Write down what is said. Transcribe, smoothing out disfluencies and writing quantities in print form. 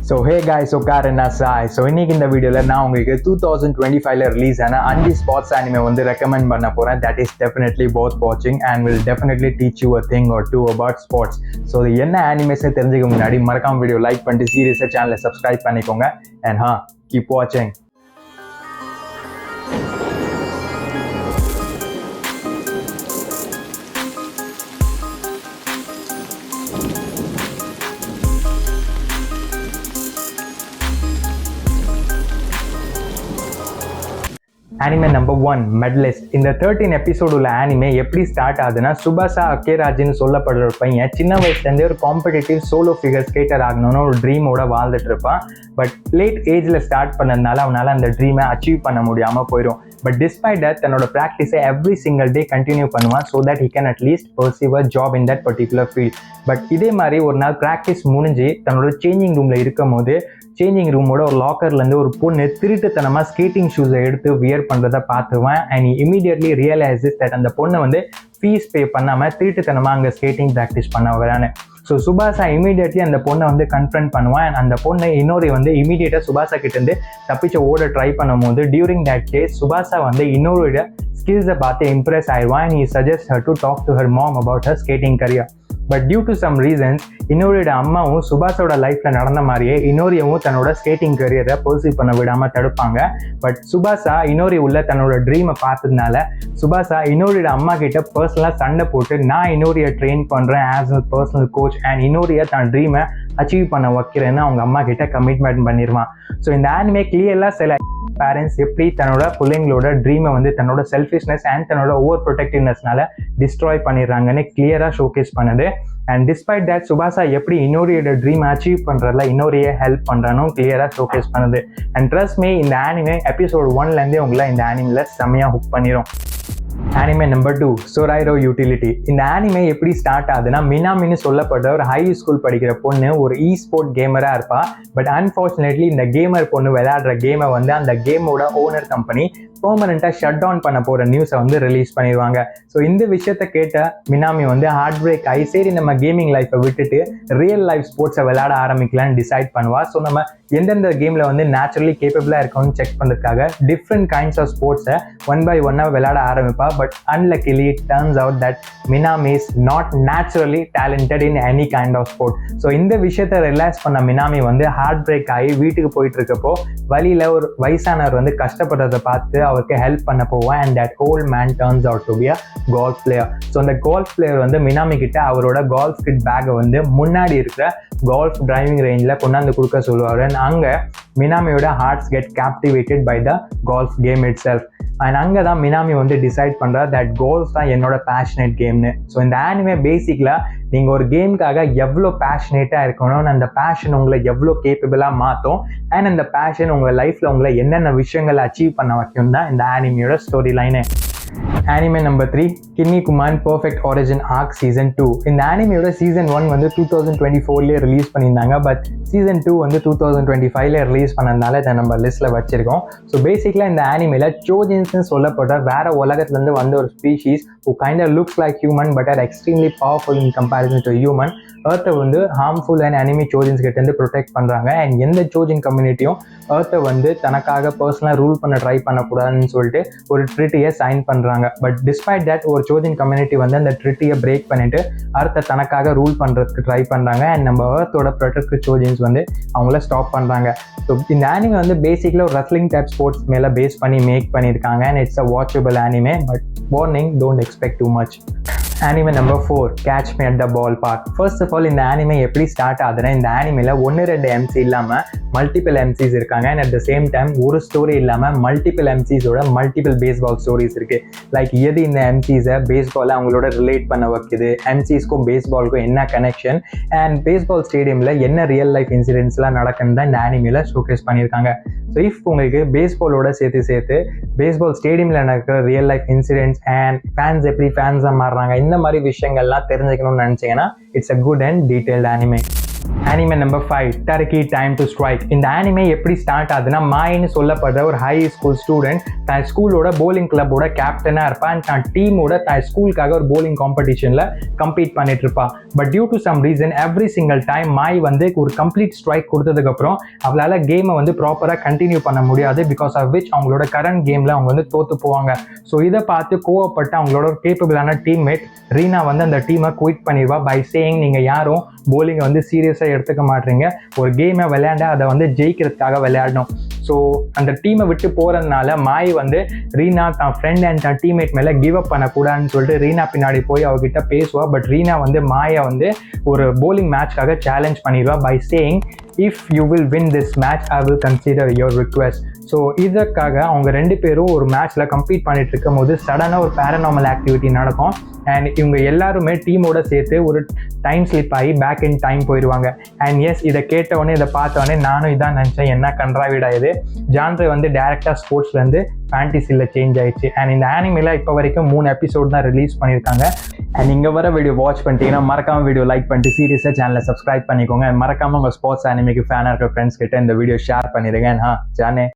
So hey guys, so Karen Asai. So இன்னைக்கு இந்த வீடியோல நான் உங்களுக்கு 2025ல ரிலீஸ் ஆன 5 ஸ்போர்ட்ஸ் anime வந்து ரெக்கமெண்ட் பண்ண போறேன். That is definitely worth watching and will definitely teach you a thing or two about sports. So இது என்ன animes தெரிஞ்சுக்க முன்னாடி மறக்காம வீடியோ லைக் பண்ணிட்டு சீரியஸா சேனலை சப்ஸ்கிரைப் பண்ணிக்கோங்க and keep watching. Anime number 1 Medalist. இந்த 13 எபிசோடு உள்ள anime எப்படி ஸ்டார்ட் ஆகுதுன்னா, சுபாசா அக்கேராஜின்னு சொல்லப்படுற ஒரு பையன் சின்ன வயசுலேருந்தே ஒரு காம்படிட்டிவ் சோலோ ஃபிகர் ஸ்கேட்டர் ஆகணும்னு ஒரு ட்ரீமோட வாழ்ந்துட்டு இருப்பான். பட் லேட் ஏஜில் ஸ்டார்ட் பண்ணதுனால அவனால் அந்த ட்ரீமை அச்சீவ் பண்ண முடியாமல் போயிடும். பட் டிஸ்பைட் தட் தன்னோட ப்ராக்டிஸை எவ்ரி சிங்கிள் டே கண்டினியூ பண்ணுவான் so that he can at least perceive a job in that particular field. But இதே மாதிரி ஒரு நாள் ப்ராக்டிஸ் முடிஞ்சு தன்னோட சேஞ்சிங் ரூமில் இருக்கும் போது சேஞ்சிங் ரூமோட ஒரு லாக்கர்லேருந்து ஒரு பொண்ணு திருட்டுத்தனமாக ஸ்கேட்டிங் ஷூஸை எடுத்து வியர் பண்ணுறதை பார்த்துவேன். அண்ட் இமீடியட்லி ரியலைசஸ் தட் அந்த பொண்ணை வந்து ஃபீஸ் பே பண்ணாமல் திருட்டுத்தனமாக அங்கே ஸ்கேட்டிங் ப்ராக்டிஸ் பண்ண வரான்னு. ஸோ சுபாசா இமீடியட்லி அந்த பொண்ணை வந்து கன்ஃபரண்ட் பண்ணுவான். அண்ட் அந்த பொண்ணை இன்னொரு வந்து இமீடியட்டாக சுபாசா கிட்டேருந்து தப்பிச்சு ஓட ட்ரை பண்ணும்போது டியூரிங் தட் கேஸ் சுபாசா வந்து இன்னொரு ஸ்கில்ஸை பார்த்து இம்ப்ரெஸ் ஆயிடுவான். And he suggest her to talk to her mom about her skating career. But due to some reasons இன்னொருட அம்மாவும் சுபாஷோட லைஃப்பில் நடந்த மாதிரியே இன்னொரியவும் தன்னோட ஸ்கேட்டிங் கரியரை பர்சீவ் பண்ண விடாமல் தடுப்பாங்க. பட் சுபாஷா இன்னொரு உள்ள தன்னோட ட்ரீமை பார்த்ததுனால சுபாஷா இன்னொருட அம்மா கிட்ட பர்சனலாக சண்டை போட்டு நான் இன்னொரிய ட்ரெயின் பண்ணுறேன் as a personal coach and இன்னொரிய தன் ட்ரீமை அச்சீவ் பண்ண வைக்கிறேன்னு அவங்க அம்மா கிட்ட கமிட்மெண்ட் பண்ணிடுவான். ஸோ இந்த ஆனிமே கிளியர்லாம் சில பேரண்ட்ஸ் எப்படி தன்னோட பிள்ளைங்களோட ட்ரீமை வந்து தன்னோட செல்ஃபிஷ்னஸ் அண்ட் தன்னோட ஓவர் ப்ரொடெக்டிவ்னஸ்னால டிஸ்ட்ராய் பண்ணிடுறாங்கன்னு கிளியராக ஷோகேஸ் பண்ணுது. அண்ட் டிஸ்பைட் தட் சுபாஷா எப்படி இன்னொருயோட ட்ரீம் அச்சீவ் பண்ணுறதுல இன்னொரிய ஹெல்ப் பண்ணுறானும் கிளியராக ஷோகேஸ் பண்ணுது. அண்ட் ட்ரஸ்ட் மீ இந்த ஆனிமே எபிசோட் 1லேருந்தே உங்களை இந்த ஆனிமில் செம்மையாக ஹுக் பண்ணிடும். Anime number 2 Sorairo Utility. இந்த ஆனிமே எப்படி ஸ்டார்ட் ஆகுதுன்னா, மினாமின்னு சொல்லப்பட்ட ஒரு ஹை ஸ்கூல் படிக்கிற பொண்ணு ஒரு ஸ்போர்ட் கேமராக இருப்பா. பட் அன்ஃபார்ச்சுனேட்லி இந்த கேமர் பொண்ணு விளையாடுற கேமை வந்து அந்த கேமோட ஓனர் கம்பெனி பெர்மனெண்ட்டாக ஷட் டவுன் பண்ண போகிற நியூஸை வந்து ரிலீஸ் பண்ணிடுவாங்க. ஸோ இந்த விஷயத்தை கேட்ட மினாமி வந்து ஹார்ட் பிரேக் ஆகி சரி நம்ம கேமிங் லைஃப்பை விட்டுட்டு ரியல் லைஃப் ஸ்போர்ட்ஸை விளையாட ஆரம்பிக்கலான்னு டிசைட் பண்ணுவா. ஸோ நம்ம எந்தெந்த கேமில் வந்து நேச்சுரலி கேப்பபிளாக இருக்கணும்னு செக் பண்ணுறதுக்காக டிஃப்ரெண்ட் கைண்ட்ஸ் ஆஃப் ஸ்போர்ட்ஸை 1 by 1 விளையாட ஆரம்பிப்பா. But unluckily it turns out that Minami is not naturally talented in any kind of sport. So இந்த விஷயத்தை ரிலாக்ஸ் பண்ண மினாமி வந்து ஹார்ட் பிரேக் ஆகி வீட்டுக்கு போயிட்டு இருக்கப்போ வழியில் ஒரு வயசானவர் வந்து கஷ்டப்படுறதை பார்த்து அவருக்கு ஹெல்ப் பண்ண போவான். And that old man turns out to be a golf player. So அந்த கோல்ஃப் பிளேயர் வந்து மினாமி கிட்ட அவரோட கோல்ஃப் கிட் பேக்கை வந்து முன்னாடி இருக்கிற கோல்ஃப் டிரைவிங் ரேஞ்சில் கொண்டாந்து கொடுக்க சொல்லுவார். அண்ட் அங்கே மினாமியோட hearts get captivated by the golf game itself. And அங்கே தான் மினாமி வந்து டிசைட் பண்ணுறா தட் கோல்ஃப் தான் என்னோட பேஷனேட் கேம்னு. ஸோ இந்த ஆனிமே பேசிக்கலாக நீங்கள் ஒரு கேமுக்காக எவ்வளோ பேஷனேட்டாக இருக்கணும், அந்த பேஷன் உங்களை எவ்வளோ கேப்பபிளாக மாற்றும் அண்ட் அந்த பேஷன் உங்கள் லைஃப்பில் உங்களை என்னென்ன விஷயங்களை அச்சீவ் பண்ண வைக்கும் தான் இந்த ஆனிமியோட story line. Anime number 3 Kinnikuman perfect origin arc season 2. இந்த ஆனிமியோட சீசன் 1 வந்து 2024லேயே ரிலீஸ் பண்ணியிருந்தாங்க. பட் சீசன் 2 வந்து 2025ல ரிலீஸ் பண்ணதுனால இதை நம்ம லிஸ்ட்டில் வச்சுருக்கோம். ஸோ பேசிக்கலாக இந்த ஆனிமேல சோஜின்ஸ்னு சொல்லப்பட்ட வேற உலகத்துலேருந்து வந்த ஒரு species who kind of looks like human but are extremely powerful in comparison to human. எர்த்தை வந்து ஹார்ம்ஃபுல் அண்ட் அனிமி சோஜின்ஸ் கிட்டேருந்து ப்ரொடெக்ட் பண்ணுறாங்க. அண்ட் எந்த சோஜின் கம்யூனிட்டியும் எர்த்தை வந்து தனக்காக பர்சனலாக ரூல் பண்ண ட்ரை பண்ணக்கூடாதுன்னு சொல்லிட்டு ஒரு ட்ரிட்டியை சைன் பண்ணுறாங்க. பட் டிஸ்பைட் தட் ஒரு சோஜின் கம்யூனிட்டி வந்து அந்த ட்ரிட்டியை பிரேக் பண்ணிட்டு எர்த்தை தனக்காக ரூல் பண்ணுறதுக்கு ட்ரை பண்ணுறாங்க. அண்ட் நம்ம எர்த்தோட ப்ரொடெக்ட் சோஜின்ஸ் வந்து அவங்கள ஸ்டாப் பண்ணுறாங்க. ஸோ இந்த ஆனிமே வந்து பேசிக்கலாக ஒரு ரெஸ்லிங் டைப் ஸ்போர்ட்ஸ் மேலே பேஸ் பண்ணி மேக் பண்ணியிருக்காங்க. And it's a watchable anime. But warning, don't expect too much. Anime number 4 catch me at the ball park. First of all இந்த ஆனிமே எப்படி ஸ்டார்ட் ஆகுதுன்னா, இந்த ஆனிமேல 1-2 MC இல்லாமல் மல்டிபிள் MCs இருக்காங்க. And at the same time ஒரு story இல்லாமல் multiple MCஸோட மல்டிபிள் பேஸ்பால் ஸ்டோரிஸ் இருக்குது. லைக் எது இந்த MCஸை பேஸ்பாலை அவங்களோட ரிலேட் பண்ண வைக்குது, MCஸ்க்கும் பேஸ்பாலுக்கும் என்ன கனெக்ஷன், அண்ட் பேஸ்பால் ஸ்டேடியமில் என்ன ரியல் லைஃப் இன்சிடென்ட்ஸ்லாம் நடக்குன்னு தான் இந்த ஆனிமேல ஷோகேஸ் பண்ணியிருக்காங்க. ஸோ இஃப் உங்களுக்கு பேஸ்பாலோட சேர்த்து பேஸ்பால் ஸ்டேடியமில் நடக்கிற real life incidents and fans எப்படி ஃபேன்ஸாக மாறுறாங்க இந்த மாதிரி விஷயங்கள்லாம் தெரிஞ்சுக்கணும்னு நினச்சிங்கன்னா it's a good and detailed anime. Anime number 5, Teriki Time to Strike. இந்த anime எப்படி ஸ்டார்ட் ஆகுதுன்னா, மாயின்னு சொல்லப்படுற ஒரு ஹை ஸ்கூல் ஸ்டூடெண்ட் தன் ஸ்கூலோட போலிங் கிளப்போட கேப்டனாக இருப்பான். தன் டீமோட தன் ஸ்கூலுக்காக ஒரு போலிங் காம்படிஷனில் கம்பீட் பண்ணிட்டு இருப்பான். But due to some reason every single time Mai வந்து ஒரு கம்ப்ளீட் ஸ்ட்ரைக் கொடுத்ததுக்கப்புறம் அவளால் கேமை வந்து ப்ராப்பராக கண்டினியூ பண்ண முடியாது. பிகாஸ் ஆஃப் விச் அவங்களோட கரண்ட் கேமில் அவங்க வந்து தோற்று போவாங்க. ஸோ இதை பார்த்து கோவப்பட்டு அவங்களோட ஒரு கேப்பபிளான டீம்மேட் ரீனா வந்து அந்த டீமை குயிட் பண்ணிடுவா பை சேயிங், நீங்கள் யாரும் போலிங்கை வந்து சீரியஸாக எடுத்துக்க மாட்டீங்க, ஒரு கேமை விளையாண்டா அதை வந்து ஜெயிக்கிறதுக்காக விளையாடணும். ஸோ அந்த டீமை விட்டு போகிறதுனால மாய் வந்து ரீனா தான் ஃப்ரெண்ட் அண்ட் தன் டீம்மேட் மேலே கிவ் அப் பண்ணக்கூடாதுன்னு சொல்லிட்டு ரீனா பின்னாடி போய் அவகிட்ட பேசுவா. பட் ரீனா வந்து மாயை வந்து ஒரு போலிங் மேட்ச்க்காக சேலஞ்ச் பண்ணிடுவா by saying, if you will win this match I will consider your request. So இதற்காக அவங்க ரெண்டு பேரும் ஒரு மேட்ச்சில் கம்ப்ளீட் பண்ணிட்டு இருக்கும் போது சடனாக ஒரு பேரநார்மல் ஆக்டிவிட்டி நடக்கும். அண்ட் இவங்க எல்லாருமே டீமோட சேர்த்து ஒரு டைம் ஸ்லிப் ஆகி பேக் இன் டைம் போயிடுவாங்க. அண்ட் எஸ், இதை கேட்டவொடனே இதை பார்த்தவொடனே நானும் இதான் நினச்சேன், என்ன கன்றாவிடா இது. ஜான்ரே வந்து டேரக்டாக ஸ்போர்ட்ஸ்லேருந்து ஃபேண்டசியில் சேஞ்ச் ஆயிடுச்சு. அண்ட் இந்த ஆனிமேல இப்போ வரைக்கும் 3 எபிசோட் தான் ரிலீஸ் பண்ணியிருக்காங்க. அண்ட் இங்கே வர வீடியோ வாட்ச் பண்ணிட்டீங்கன்னா மறக்காம வீடியோ லைக் பண்ணிட்டு சீரியஸாக சேனலை சப்ஸ்கிரைப் பண்ணிக்கோங்க. மறக்காம உங்கள் ஸ்போர்ட்ஸ் ஆனிமேக்கு ஃபேனாக இருக்கிற ஃப்ரெண்ட்ஸ் கிட்ட இந்த வீடியோ ஷேர் பண்ணிடுங்க. ஜானே